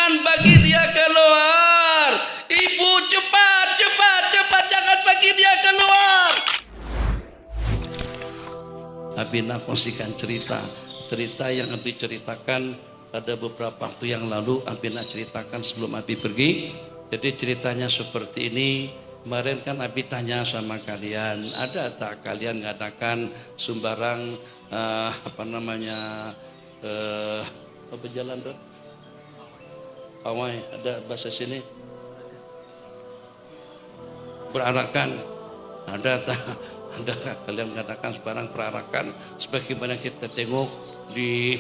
Jangan bagi dia keluar. Ibu cepat, cepat, cepat, jangan bagi dia keluar. Abi nakosikan cerita yang Abi ceritakan pada beberapa waktu yang lalu. Abi nak ceritakan sebelum Abi pergi. Jadi ceritanya seperti ini. Kemarin kan Abi tanya sama kalian, ada tak kalian ngadakan sembarang apa jalan tuh? Pawai, ada bahasa sini? Perarakan, ada tak? Adakah kalian mengadakan sembarang perarakan sebagaimana kita tengok di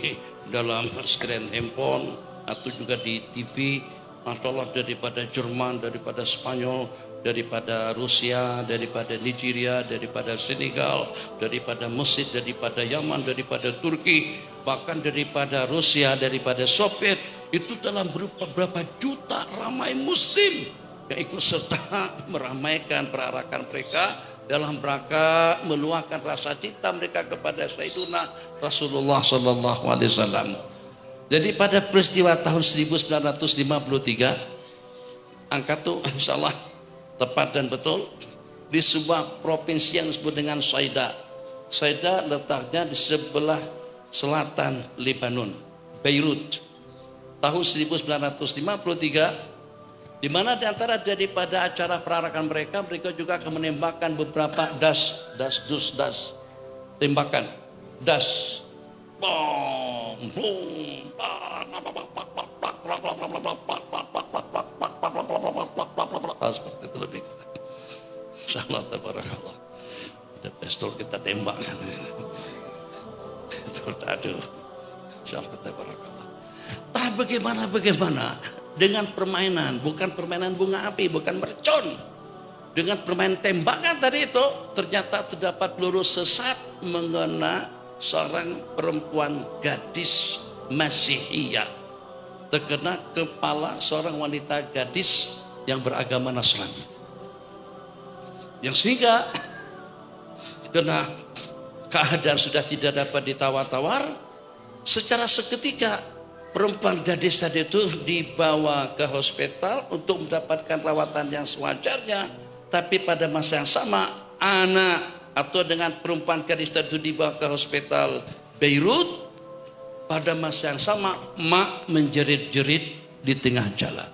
dalam skrin handphone atau juga di TV? Masya Allah, daripada Jerman, daripada Spanyol, daripada Rusia, daripada Nigeria, daripada Senegal, daripada Mesir, daripada Yaman, daripada Turki, bahkan daripada Rusia, daripada Soviet, itu dalam berapa juta ramai Muslim yang ikut serta meramaikan perarakan mereka dalam rangka meluahkan rasa cinta mereka kepada Sayyiduna Rasulullah Sallallahu Alaihi Wasallam. Jadi pada peristiwa tahun 1953, angka itu insya Allah tepat dan betul, di sebuah provinsi yang disebut dengan Saida. Saida letaknya di sebelah selatan Lebanon, Beirut. Tahun 1953, di mana di antara daripada acara perarakan mereka juga akan menembakkan beberapa das, tembakan, das, bom, bom, seperti itu lebih. Insyaallah tabarakallah. Ada pistol kita tembakkan. Itu aduh. Insyaallah tabarakallah. Tapi bagaimana dengan permainan, bukan permainan bunga api, bukan mercon. Dengan permainan tembakan tadi itu ternyata terdapat peluru sesat mengena seorang perempuan gadis Masihiyah, terkena kepala seorang wanita gadis yang beragama Nasrani, yang sehingga kena keadaan sudah tidak dapat ditawar-tawar. Secara seketika perempuan gadis tadi itu dibawa ke hospital untuk mendapatkan rawatan yang sewajarnya, tapi pada masa yang sama anak atau dengan perempuan gadis tadi itu dibawa ke hospital Beirut. Pada masa yang sama mak menjerit-jerit di tengah jalan,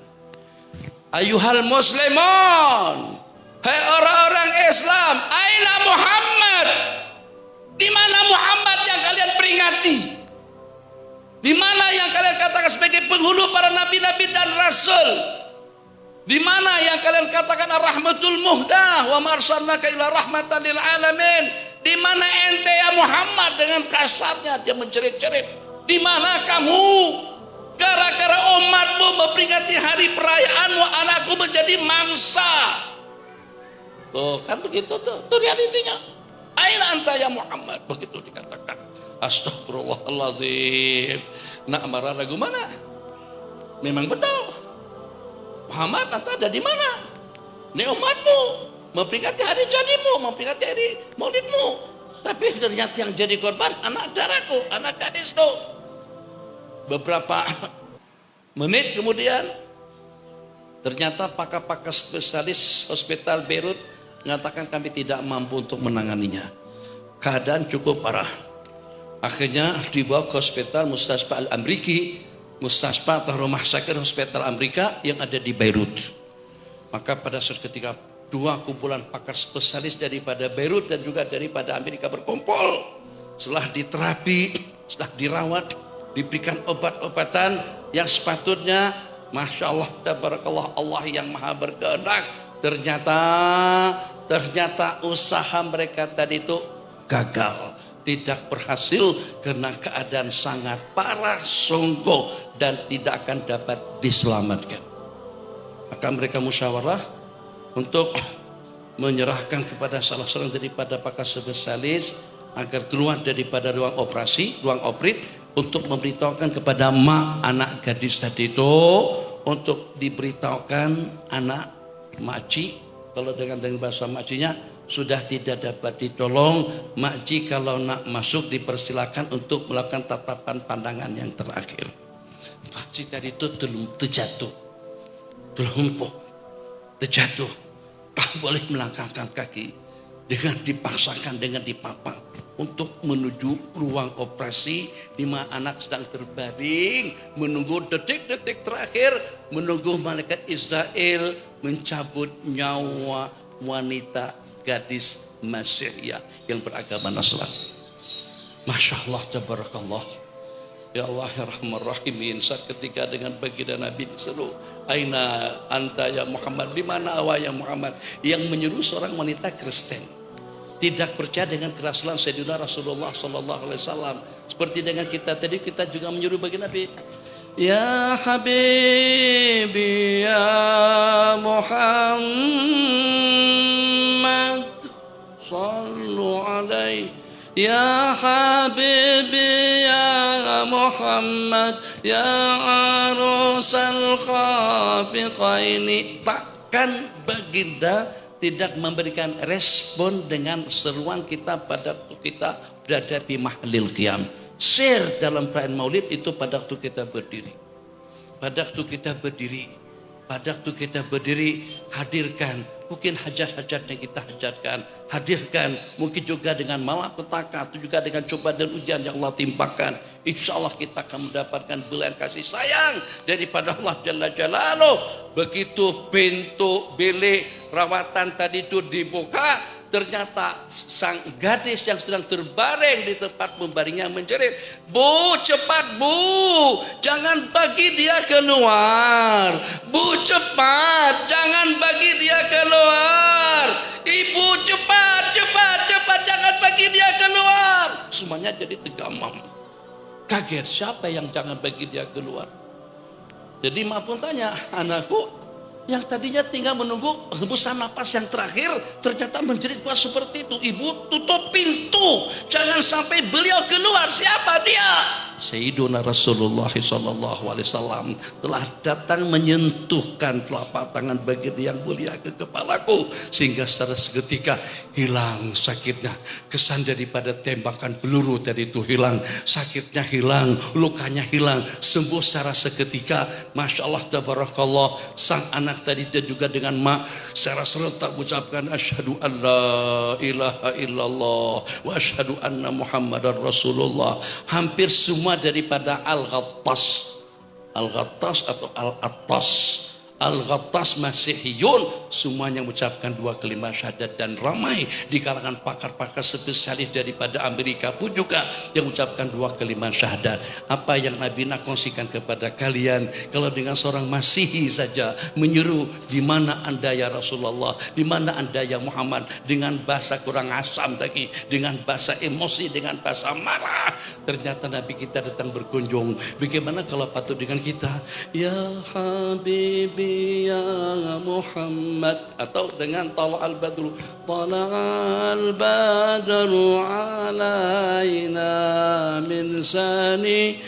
ayuhal muslimun, hai orang-orang Islam, aina Muhammad, di mana Muhammad yang kalian peringati, di mana yang kalian katakan sebagai penghulu para nabi-nabi dan rasul, di mana yang kalian katakan rahmatul muhdah wa marsalnaka ila rahmatan lil alamin, di mana ente ya Muhammad? Dengan kasarnya dia menjerit-jerit, di mana kamu? Gara-gara umatmu memperingati hari perayaanmu, anakku menjadi mangsa. Tuh kan begitu tuh realitinya. Aina anta ya Muhammad, begitu dikatakan. Astagfirullahaladzim. Nak marah lagu mana? Memang betul. Muhammad nanti ada di mana? Ini umatmu memperingati hari jadimu, memperingati hari maulidmu. Tapi ternyata yang jadi korban anak darahku, anak gadisku. Beberapa menit kemudian ternyata pakar-pakar spesialis hospital Beirut mengatakan kami tidak mampu untuk menanganinya. Keadaan cukup parah. Akhirnya dibawa ke hospital Mustasfa Al-Amriki, Mustasfa atau rumah sakit hospital Amerika yang ada di Beirut. Maka pada saat ketika dua kumpulan pakar spesialis daripada Beirut dan juga daripada Amerika berkumpul, setelah diterapi, setelah dirawat, diberikan obat-obatan yang sepatutnya, Masya Allah, tabarakallah, Allah yang maha berkehendak, ternyata usaha mereka tadi itu gagal, tidak berhasil karena keadaan sangat parah, sungguh, dan tidak akan dapat diselamatkan. Maka mereka musyawarah untuk menyerahkan kepada salah seorang daripada pakar spesialis agar keluar daripada ruang operasi, ruang oprit, untuk memberitahukan kepada mak anak gadis tadi itu, untuk diberitahukan anak makci, kalau dengan bahasa makcinya sudah tidak dapat ditolong, makci kalau nak masuk dipersilakan untuk melakukan tatapan pandangan yang terakhir. Masjid tadi itu terjatuh, terlumpuh, terjatuh, tak boleh melangkahkan kaki, dengan dipaksakan, dengan dipapang untuk menuju ruang operasi di mana anak sedang terbaring, menunggu detik-detik terakhir, menunggu malaikat Israel mencabut nyawa wanita gadis Masyihiyah yang beragama Nasrani. Masya Allah, tabarakallah. Ya Allah ya Rahman Rahimin. Saat ketika dengan baginda Nabi disuruh, aina anta ya Muhammad, di mana awak ya Muhammad, yang menyuruh seorang wanita Kristen tidak percaya dengan kerasulan Sayyidina Rasulullah sallallahu alaihi wasallam. Seperti dengan kita tadi, kita juga menyuruh baginda Nabi, ya habibi ya Muhammad sallu alaihi, ya habibi ya Muhammad ya arusal khafiqaini. Takkan baginda tidak memberikan respon dengan seruan kita pada waktu kita berada di mahlil qiyam. Share dalam perayaan maulid itu pada waktu kita berdiri. Pada waktu kita berdiri, pada waktu kita berdiri, hadirkan mungkin hajat-hajat yang kita hajatkan, hadirkan mungkin juga dengan malapetaka, atau juga dengan cobaan dan ujian yang Allah timpakan. Insya Allah kita akan mendapatkan belayan kasih sayang daripada Allah Jalla Jalaluh. Begitu pintu bilik rawatan tadi itu dibuka, ternyata sang gadis yang sedang terbaring di tempat membaringnya menjerit, Bu, cepat Bu, jangan bagi dia keluar. Bu, cepat, jangan bagi dia keluar. Ibu, cepat, cepat, cepat, jangan bagi dia keluar. Semuanya jadi tegamam, kaget, siapa yang jangan bagi dia keluar? Jadi mak pun tanya, anakku yang tadinya tinggal menunggu hembusan napas yang terakhir ternyata menjerit kuat seperti itu. Ibu, tutup pintu, jangan sampai beliau keluar. Siapa dia? Sayyiduna Rasulullah SAW telah datang menyentuhkan telapak tangan baginda yang mulia ke kepalaku, sehingga secara seketika hilang sakitnya. Kesan daripada tembakan peluru tadi itu hilang, sakitnya hilang, lukanya hilang, sembuh secara seketika. Masya Allah tabarakallah. Sang anak tadi juga dengan mak secara serentak mengucapkan asyhadu an la ilaha illallah wa asyhadu anna muhammadar rasulullah. Hampir semua daripada Al-Ghattas atau Al-Ghattas Masihiyun semuanya mengucapkan dua kalimat syahadat, dan ramai di kalangan pakar-pakar spesialis daripada Amerika pun juga yang mengucapkan dua kalimat syahadat. Apa yang Nabi nak kongsikan kepada kalian, kalau dengan seorang Masihi saja menyuruh, di mana anda ya Rasulullah, di mana anda ya Muhammad, dengan bahasa kurang asam lagi, dengan bahasa emosi, dengan bahasa marah, ternyata Nabi kita datang berkunjung. Bagaimana kalau patut dengan kita, ya Habibi ya Muhammad, atau dengan tala'al badru alaina min saniyatil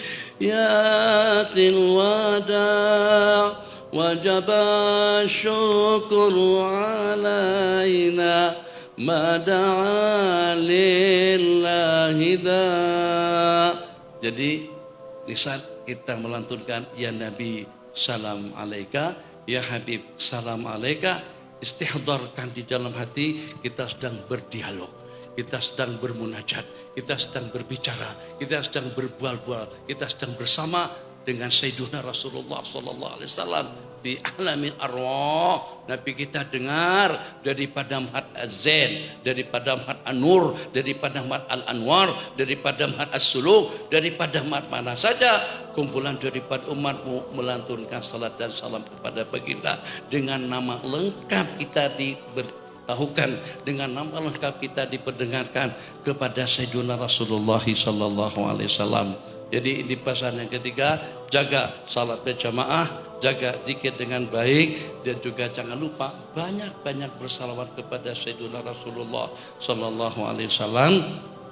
wada' wajaba syukru alaina mada'a lillahi da. Jadi di saat kita melantunkan ya Nabi salam alaika, ya Habib salam alaika, istihdarkan di dalam hati kita sedang berdialog, kita sedang bermunajat, kita sedang berbicara, kita sedang berbual-bual, kita sedang bersama dengan Sayyiduna Rasulullah sallallahu alaihi wasallam di alamil arwah. Nabi kita dengar daripada Mahat Az-Zain, daripada Mahat An-Nur, daripada Mahat Al-Anwar, daripada Mahat As-Suluk, daripada Mahat mana saja, kumpulan daripada umatmu melantunkan salat dan salam kepada baginda. Dengan nama lengkap kita diberitahukan, dengan nama lengkap kita diperdengarkan kepada Sayyiduna Rasulullah sallallahu alaihi wasallam. Jadi ini pesan yang ketiga, jaga salat berjamaah, jaga zikir dengan baik, dan juga jangan lupa banyak-banyak bersalawat kepada Sayyidina Rasulullah sallallahu alaihi wasallam,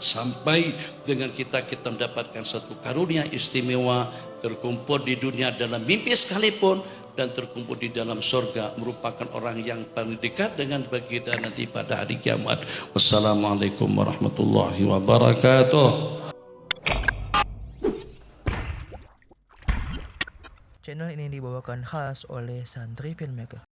sampai dengan kita mendapatkan satu karunia istimewa, terkumpul di dunia dalam mimpi sekalipun dan terkumpul di dalam surga, merupakan orang yang paling dekat dengan baginda nanti pada hari kiamat. Wassalamualaikum warahmatullahi wabarakatuh. Channel ini dibawakan khas oleh Santri Filmmaker.